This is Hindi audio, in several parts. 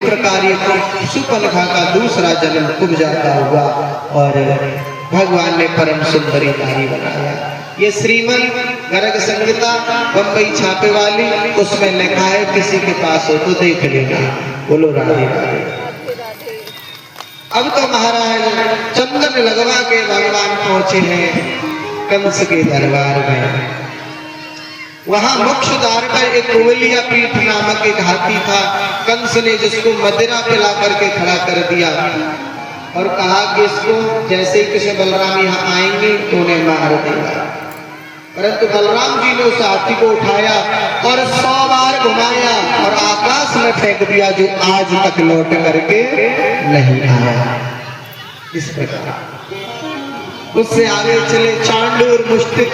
प्रकार ये सुपनखा का दूसरा जन्म कुब्जा हुआ और भगवान ने परम सुंदरी नारी बनाया। ये श्रीमद गर्ग संहिता बंबई छापे वाली, उसमें लिखा है, किसी के पास हो तो देख लेना। बोलो राधे राधे। अब तो महाराज चंदन लगवा के भगवान पहुंचे हैं कंस के दरबार में। वहां मुख्य द्वार पर एक कोवलिया पीठ नामक एक हाथी था। कंस ने जिसको मदिरा पिला करके खड़ा कर दिया और कहा कि इसको जैसे ही कृष्ण बलराम यहाँ आएंगे तो उन्हें मार देगा। परंतु बलराम जी ने उस हाथी को उठाया और 100 बार घुमाया और आकाश में फेंक दिया, जो आज तक लौट करके नहीं आया। इस प्रकार उससे आगे चले चांडूर मुष्टिक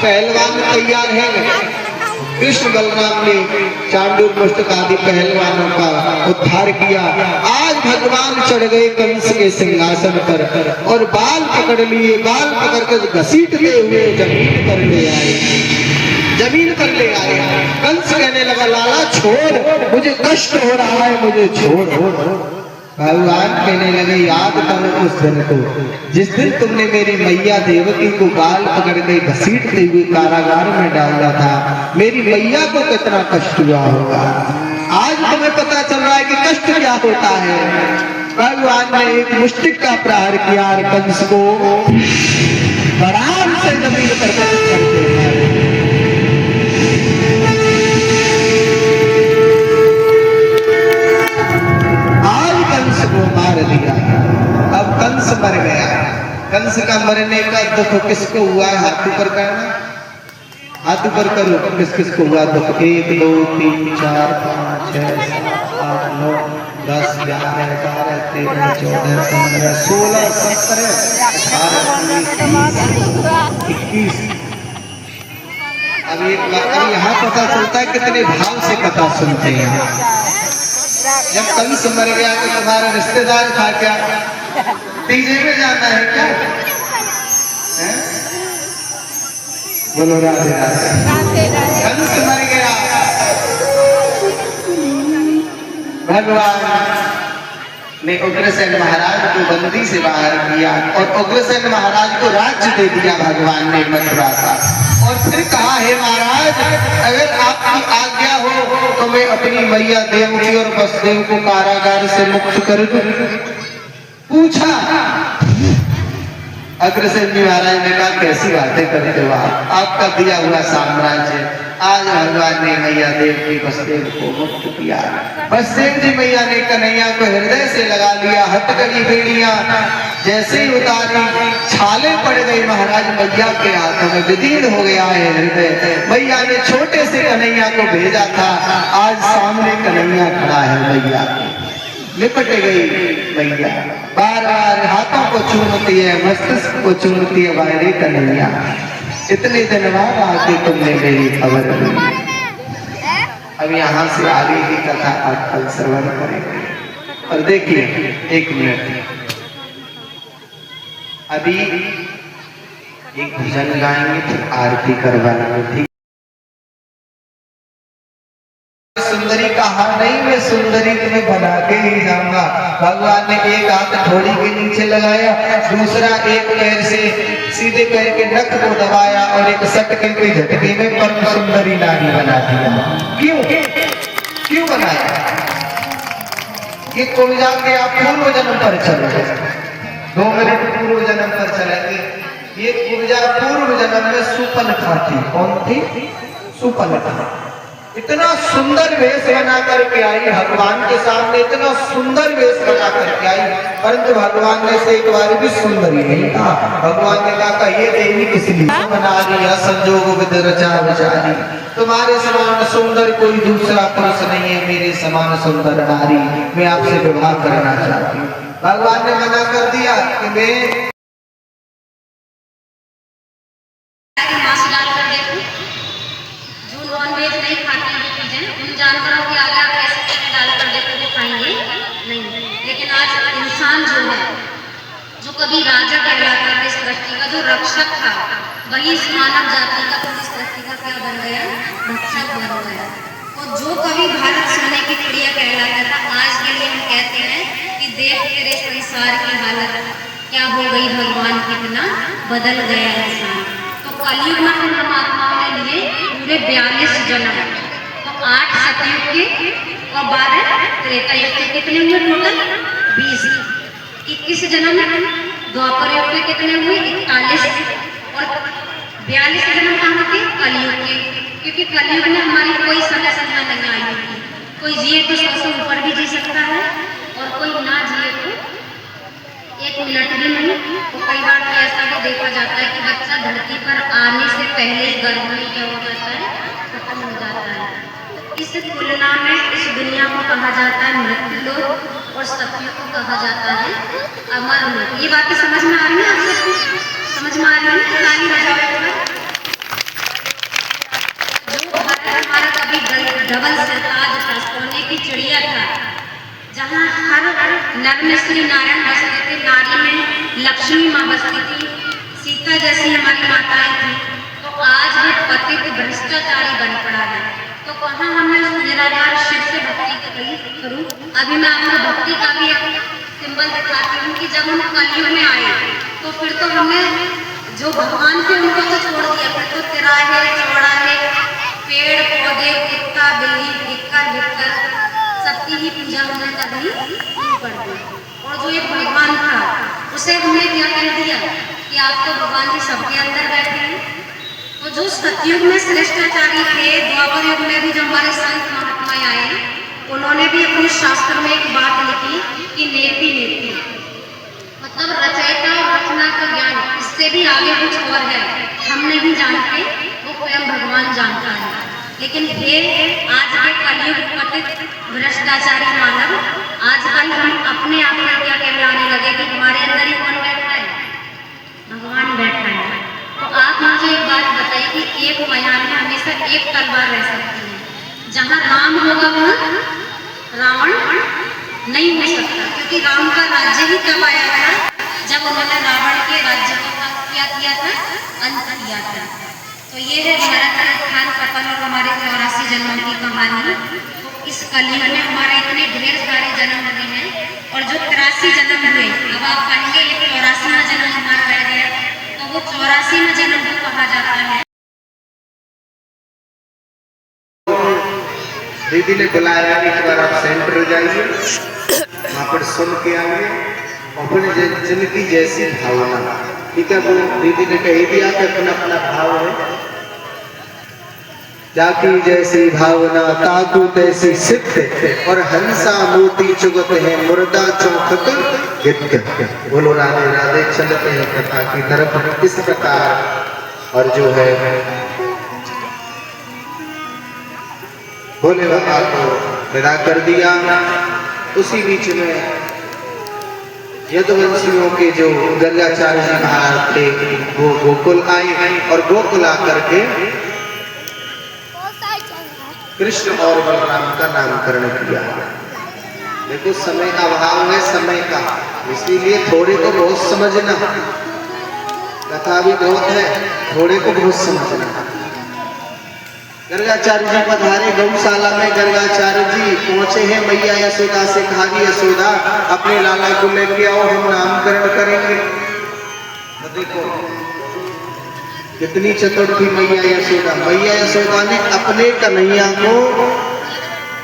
पहलवान तैयार हैं। कृष्ण बलराम ने चांडूर मुष्टिक आदि पहलवानों का उद्धार किया। आज भगवान चढ़ गए कंस के सिंहासन पर और बाल पकड़ लिए, बाल पकड़ कर घसीटते हुए जमीन पर ले आए, जमीन पर ले आए। कंस कहने लगा, लाला छोड़, मुझे कष्ट हो रहा है, मुझे छोड़। भगवान कहने लगे, याद करो उस दिन को जिस दिन तुमने मेरी मैया देवकी को बाल पकड़ के घसीटते हुए कारागार में डाला था। मेरी मैया को कितना कष्ट हुआ होगा। आज तुम्हें पता चल रहा है कि कष्ट क्या होता है। भगवान ने एक मुष्टिक का प्रहार किया और कंस को आराम से जमीन पर कर दिया। मार दिया। अब कंस मर गया। कंस का मरने का दुख किसको हुआ है? हाथी पर करना, हाथी पर करो। किस किस को हुआ दुख? 1 2 3 4 5 6 7 8 9 10 11 12 13 14 15 16 17 18 19 20 21। अब एक बात यहाँ पता चलता है कितने भाव से कथा सुनते हैं। जब कंस मर गया तो तुम्हारा रिश्तेदार था क्या? डीजे में जाना है क्या? बोलो राधे राधे। कंस मर गया, भगवान ने उग्रसेन महाराज को बंदी से बाहर किया और उग्रसेन महाराज को राज्य दे दिया भगवान ने मथुरा का। और फिर कहा, हे महाराज, अगर आपकी आज्ञा हो तो मैं अपनी मैया देवकी और वसुदेव को कारागार से मुक्त कर दूं। पूछा अग्रसेन जी महाराज ने कहा, कैसी बातें करते हो आप? आपका दिया हुआ साम्राज्य आज भगवान ने मैया देवकी वसुदेव को मुक्त किया। वसुदेव जी मैया ने कन्हैया को हृदय से लगा लिया। हथकड़ी बेड़ियां जैसे ही उतारी, छाले पड़ गई महाराज मैया के हाथों में, विदीर्ण हो गया है हृदय। मैया ने छोटे से कन्हैया को भेजा था, आज सामने कन्हैया खड़ा है मैया के। लिपट गई मैया, बार बार हाथों को चूमती है, मस्तिष्क को चूमती है, बाहरी कन्हैया इतने दिन बाद आके तुमने मेरी खबर दी। अब यहाँ से आगे की कथा आप कल श्रवण करेंगे। और देखिए, 1 मिनट, अभी एक भजन गाएंगे फिर आरती करवाएंगे। सुंदरी का हार नहीं, मैं सुंदरी तुम्हें बना के ही जाऊंगा। भगवान ने एक हाथ थोड़ी के नीचे लगाया, दूसरा एक पैर से सीधे पैर के नख को दबाया और एक सटके के झटके में परम सुंदरी नारी बना दिया। क्यों क्यों बनाया? ये कुब्जा के आप पूर्व जन्म पर चले, 2 मिनट पूर्व जन्म पर चलेंगे। ये कुब्जा पूर्व जन्म में सुपनखा थी। कौन थी? सुपनखा। इतना सुंदर वेश बना करके आई भगवान के सामने, इतना सुंदर वेश बना करके आई, परंतु भगवान ने से एक बार भी सुंदर ही नहीं कहा। भगवान ने कहा, ये देवी किस लिए बना दिया? संजोग विद रचा विचारी, तुम्हारे समान सुंदर कोई दूसरा पुरुष नहीं है, मेरे समान सुंदर नारी मैं आपसे विवाह करना चाहती हूँ। भगवान ने मना कर दिया कि मैं जानवरों की आज्ञा कैसे डालकर देखो खाएंगे नहीं। लेकिन आज इंसान जो है, जो कभी राजा कहलाता था इस सृष्टि का, जो रक्षक था, वही इस मानव जाति का इस सृष्टि का क्या बन गया? रक्षक बन गया। और जो कभी भारत सोने की चिड़िया कहलाता था, आज के संसार की हालत क्या हो गई, भगवान कितना बदल गया इंसान। तो कलयुग में हम परमात्माओं ने लिए पूरे 42 जन्म, तो 8 सतयुग के और 12 त्रेता युग के। कितने हुए टोटल? 20। 21 जन्म द्वापर युग के कितने हुए? 41। और 42 जन्म कहाँ के? कलयुग के। क्योंकि कलयुग में हमारी कोई समय सीमा नहीं आई होती। कोई जिए तो 100 से ऊपर भी जी सकता है और कोई ना जिए तो 1 मिनट भी नहीं। तो कई बार तो ऐसा भी देखा जाता है कि बच्चा धरती पर आने से पहले ही गर्भ में क्या हो जाता है? खत्म हो जाता है। इस तुलना में इस दुनिया को कहा जाता है मृत्यु लोक और सतयुग को कहा जाता है अमर लोक। ये बातें समझ में आ रही है? आप सबको समझ में आ रही है? ताली बजाओ। जो भारत हमारा कभी डबल सरताज था, सोने की चिड़िया था, जहाँ हर नर में श्री नारायण बसते थे, नारी में लक्ष्मी माँ बसती थी, सीता जैसी हमारी माताएं थी, तो आज वो पतित भ्रष्टाचारी बन पड़ा है। तो कहाँ हमने उस निराधार शिव से भक्ति करूं? अभी मैं आपको भक्ति का भी एक सिंबल दिखाती हूँ कि जब हम कलयुग में आए तो फिर तो हमने जो भगवान थे उनको तो छोड़ दिया, फिर तो तिराहे चौराहे पेड़ पौधे कुत्ता बिल्ली भिक्कर भिक्कर सबकी ही पूजा हमने करनी शुरू कर दी। और जो एक भगवान था उसे हमने क्या कह दिया कि आप तो भगवान जी सबके अंदर बैठे हैं। तो जो सतयुग में श्रेष्ठाचार्य थे, द्वापर युग में भी जो हमारे संत महात्मा आए, उन्होंने भी अपने शास्त्र में एक बात लिखी कि नेति नेति, मतलब रचयिता और रचना का ज्ञान, इससे भी आगे कुछ और है, हम नहीं जानते, वो स्वयं भगवान जानता है। लेकिन हे आज के कलयुग पतित भ्रष्टाचारी मानव, आजकल हम अपने आप में क्या कहलाने लगे कि हमारे अंदर ही कौन बैठा है? भगवान बैठा है। तो आप मुझे एक बात बताइए कि एक मैदान में हमेशा एक तलवार रह सकती है, जहाँ राम होगा वहाँ रावण नहीं हो सकता, क्योंकि राम का राज्य ही तब आया था जब उन्होंने रावण के राज्य को क्या किया था? अंत किया था। तो ये है भरत के उत्थान पतन और हमारे 84 जन्मों की कहानी। इस कलयुग में हमारे इतने ढेर सारे जन्म हुए हैं और जो 83 जन्म हुए, अब आप कहेंगे ये 84वां जन्म हमारा रह गया, तो वो 84वां जन्म को कहा जाता है। दीदी ने बुलाया कि एक बार आप सेंटर हो जाइए, वहाँ पर सुन के आइए अपने जिंदगी जैसी भावना। ठीक है, वो दीदी ने कही दिया कि अपना अपना भाव है, जाकी जैसी भावना ताकू तैसी सिद्ध, और हंसा मोती चुगत है मुर्दा चौखट गिद्ध। बोलो राधे राधे। चलते हैं कथा की तरफ इस प्रकार। और जो है भोले बाबा को विदा कर दिया। उसी बीच में यदुवंशियों के जो गर्गाचार्य जी महाराज थे वो गोकुल आए और गोकुल आकर के कृष्ण और बलराम का नामकरण किया। देखो समय का अभाव है, समय का, इसीलिए थोड़े को बहुत समझना, कथा भी बहुत है, थोड़े को बहुत समझना। गर्गाचार्य जी पधारे गौशाला में। गर्गाचार्य जी पहुंचे हैं, मैया यशोदा से कहा यशोदा अपने लाला को लेके आओ, हम नामकरण करेंगे। तो देखो कितनी चतुर थी मैया यशोदा। मैया यशोदा ने अपने कन्हैया को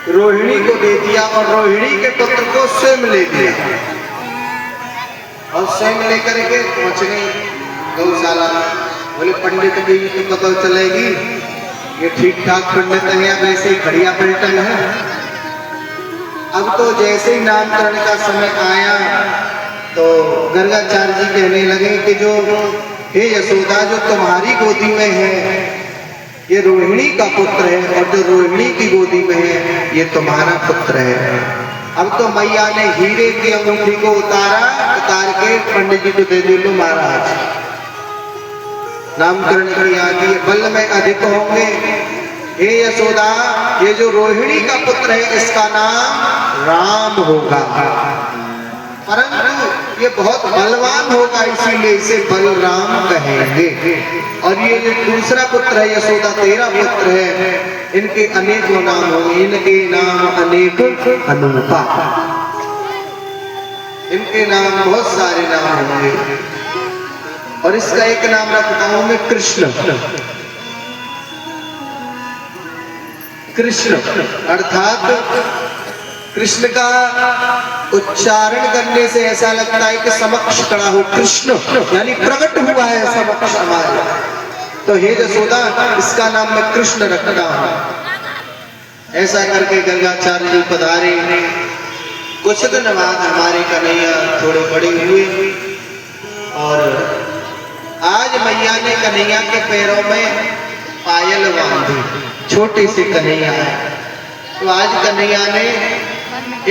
रोहिणी को दे दिया और रोहिणी के पुत्र को स्वयं ले दिया और स्वयं लेकर के पहुंच गई गौशाला। बोले पंडित की तो पता चलेगी ये ठीक ठाक पंडित है या वैसे ही खड़िया पलटन है। अब तो जैसे ही नामकरण का समय आया तो गर्गाचार्य जी कहने लगे कि जो हे यशोदा, जो तुम्हारी गोदी में है ये रोहिणी का पुत्र है और जो रोहिणी की गोदी में है ये तुम्हारा पुत्र है। अब तो मैया ने हीरे की अंगूठी को उतार के पंडित जी को दे दो, महाराज नामकरण किया कि ये बल में अधिक होंगे। हे यशोदा, ये जो रोहिणी का पुत्र है इसका नाम राम होगा, परंतु ये बहुत बलवान होगा, इसीलिए इसे बलराम कहेंगे। और ये जो दूसरा पुत्र है यशोदा, तेरा पुत्र है, इनके अनेकों नाम होंगे, इनके नाम अनेक अनुपा। इनके नाम बहुत सारे नाम होंगे और इसका एक नाम रखता हूं मैं कृष्ण। कृष्ण अर्थात कृष्ण का उच्चारण करने से ऐसा लगता है कि समक्ष खड़ा हो कृष्ण, यानी प्रकट हुआ है समक्ष हमारे। तो हे यशोदा, इसका नाम मैं कृष्ण रखता हूं। ऐसा करके गर्गाचार्य जी पधारे। कुछ दिन बाद हमारे कन्हैया थोड़े बड़े हुए और आज मैया ने कन्हैया के पैरों में पायल बांधी। छोटे से कन्हैया है तो आज कन्हैया ने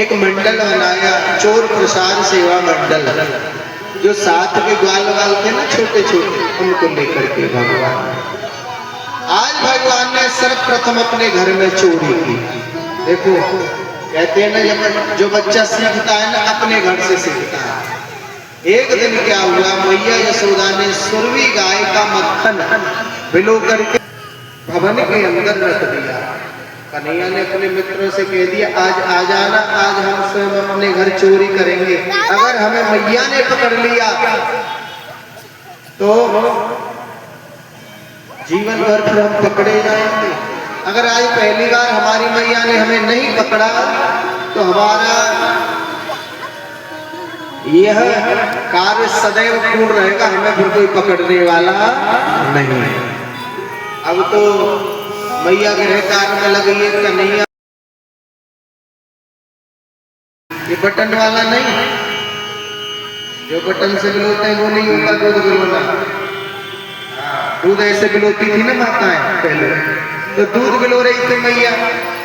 एक मंडल बनाया, चोर प्रसाद सेवा मंडल। जो साथ के ग्वाल वाल थे ना छोटे छोटे, उनको लेकर के भगवान आज भगवान ने सर्वप्रथम अपने घर में चोरी की। देखो कहते हैं ना, जो बच्चा सीखता है ना अपने घर से सीखता है। एक दिन क्या हुआ, मैया यशोदा ने सुरवी गाय का मक्खन भिगो करके भवन के अंदर रख दिया। कन्हैया ने अपने मित्रों से कह दिया, आज आ जाना, आज हम स्वयं अपने घर चोरी करेंगे। अगर हमें मैया ने पकड़ लिया तो जीवन भर फिर हम पकड़े जाएंगे। अगर आज पहली बार हमारी मैया ने हमें नहीं पकड़ा तो हमारा यह कार्य सदैव पूर्ण रहेगा, हमें फिर कोई पकड़ने वाला नहीं। अब तो मैया गृह कार्य में लगी है कन्हैया, ये बटन वाला नहीं, जो बटन से बिलोते हैं वो नहीं होगा दूध बिलोना। दूध ऐसे बिलोती थी ना माताएं पहले, तो दूध बिलो रही थी मैया।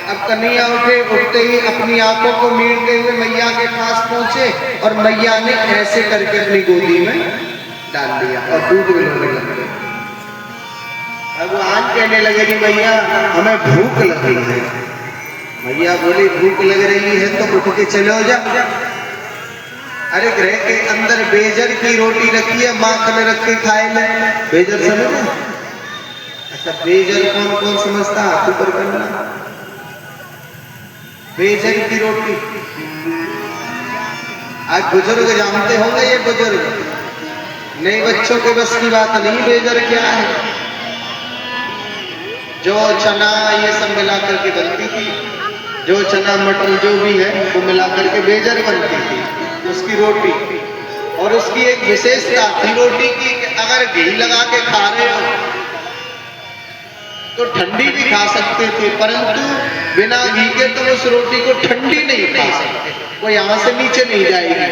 अब कन्हैया उठते ही अपनी आंखों को मीटते हुए मैया के पास पहुंचे और मैया ने ऐसे करके अपनी गोदी में डाल दिया और दूध बिलोने लगे। भगवान कहने लगे कि मैया हमें भूख लगी है। मैया बोली भूख लग रही है तो उठ के चलो जा। अरे गृह के अंदर बेजर की रोटी रखी है, माखन रख के खाए ले। बेजर समझे? अच्छा बेजर कौन कौन समझता, हाथ ऊपर करना। बेजर की रोटी आज बुजुर्ग जानते होंगे, ये बुजुर्ग नए बच्चों के बस की बात नहीं। बेजर क्या है? जो चना ये सब मिला करके बनती थी, जो चना मटर जो भी है वो मिला करके बेजर बनती थी, उसकी रोटी। और उसकी एक विशेषता थी रोटी की, अगर घी लगा के खा रहे हो तो ठंडी भी खा सकते थे, परंतु बिना घी के तुम उस रोटी को ठंडी नहीं खा सकते, वो यहां से नीचे नहीं जाएगी।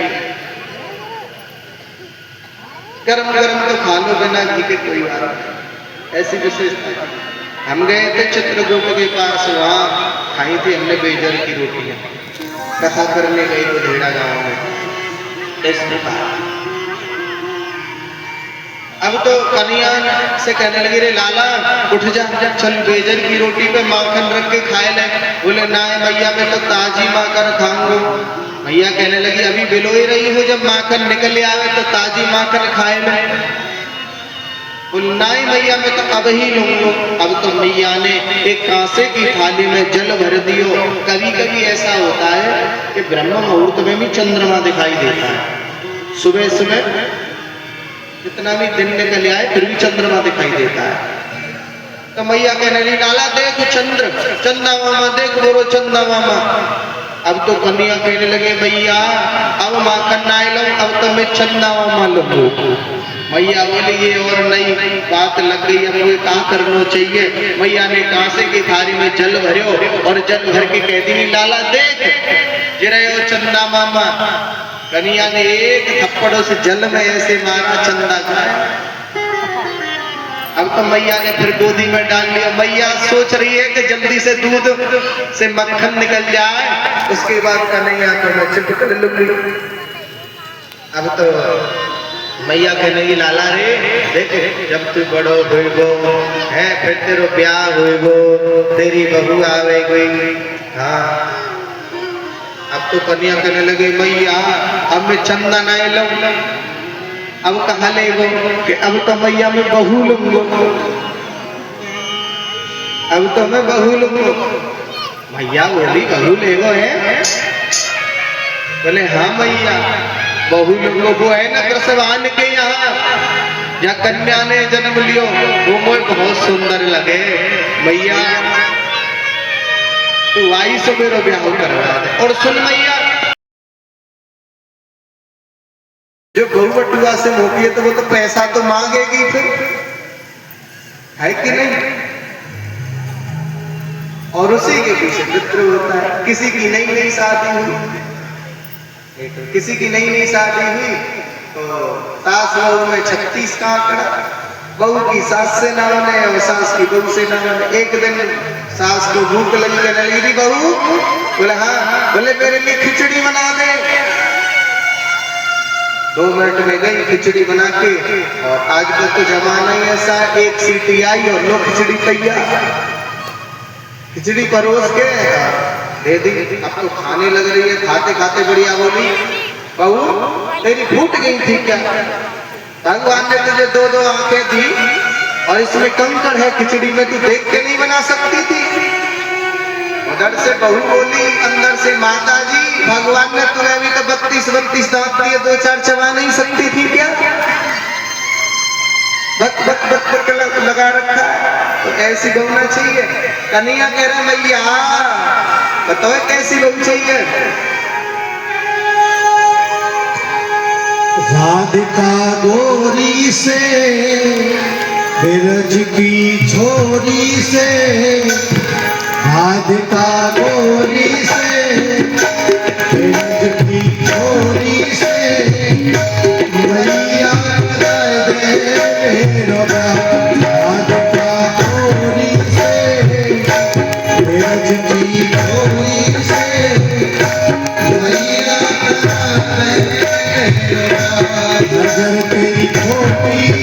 गरम गरम तो खा लो बिना घी के, कोई बात नहीं। ऐसी विशेषता। हम गए थे चित्रकूट के पास, वहां खाई थी हमने बेजर की रोटियां, कथा करने गए थे ढेड़ा गांव में। अब तो कन्हैया से कहने लगी, रे लाला उठ जा, चल बेजर की रोटी पे माखन रख के खाए ले। बोले ना मैया मैं तो ताजी माखन खाऊंगा। मैया कहने लगी अभी बिलो ही रही हो, जब माखन निकल आवे तो ताजी माखन खाए ले। बोलना ही मैया मैं तो अब ही लूंगा। अब तो मैया ने एक कांसे की थाली में जल भर दियो। कभी कभी ऐसा होता है कि ब्रह्म मुहूर्त में भी चंद्रमा दिखाई देता है। सुबह सुबह जितना भी दिन निकल आए फिर भी चंद्रमा दिखाई देता है। तो मैया कहने लगी लाला देख चंद्र, चंदा मामा देख बोलो चंदा मामा। अब तो कन्हैया कहने लगे भैया अब माखन ना लो, अब तो मैं चंदा मामा लूंगा। मैया बोली ये और नई बात लग गई, अब ये क्या करना चाहिए। मैया ने कांसे की थाली में जल भरियो और जल भर के कहती नहीं लाला देख जिरे हो चंदा मामा। कन्हैया ने एक थप्पड़ों से जल में ऐसे मारा, चंदा खाया। अब तो मैया ने फिर गोदी में डाल लिया। मैया सोच रही है कि जल्दी से दूध से मक्खन निकल जाए, उसके बाद कन्हैया को मैं चिपक लूंगी। अब तो मैया कहने लगी लाला रे देख जब तू बड़ो होइगो है फिर तेरो ब्याह होइगो, तेरी बहू आवेगी। हाँ अब तो कन्या कहने लगे मैया अब मैं चंदा नहीं लूंगा। अब कहा ले कि अब तो मैया मैं बहू लूंगा, अब तो मैं बहू लूंगा। मैया बोली बहू ले गो है? बोले हाँ मैया। बहु लोगों को है ना कृष्ण के यहाँ या कन्या ने जन्म लियो वो मुझे बहुत सुंदर लगे मैया तू आई सो मेरो ब्याह करवा दे। और सुन मैया जो बहू बटुआ से मोटी है तो वो तो पैसा तो मांगेगी फिर, है कि नहीं? और उसी के पीछे मित्र होता है। किसी की नई नई शादी हुई, किसी की नई नई शादी हुई तो सास बहू में 36 का आंकड़ा, बहू की सास से ना बने और सास की बहू से ना बने। एक दिन सास को भूख लगी, कहने लगी बहू, बोले हाँ, बोले मेरे लिए खिचड़ी बना दे। 2 मिनट में गई खिचड़ी बना के, और आजकल तो जमाना ही ऐसा, एक सीटी आई और लो खिचड़ी तैयार। खिचड़ी परोस के दे दी, अब तो खाने लग रही है। खाते खाते बढ़िया बोली, बहू तेरी फूट गई थी क्या? भगवान ने तुझे 2-2 आंखें दी और इसमें कंकड़ है खिचड़ी में, तू देख के नहीं बना सकती थी? उधर से बहू बोली अंदर से, माता जी भगवान ने तुम्हें अभी तो 32 दांत दिए, 2-4 चबा नहीं सकती थी क्या? बक बक बक बक लगा रखा है, तो ऐसी बहू ना चाहिए। कन्हैया कह रहे मैया बताओ कैसी बहू चाहिए? राधिका गोरी से, बिरज की छोरी से, राधिका गोरी से, बिरज की छोरी से, मैया दे मेरो राधिका गोरी से, बिरज की छोरी से, मैया नजर तेरी छोटी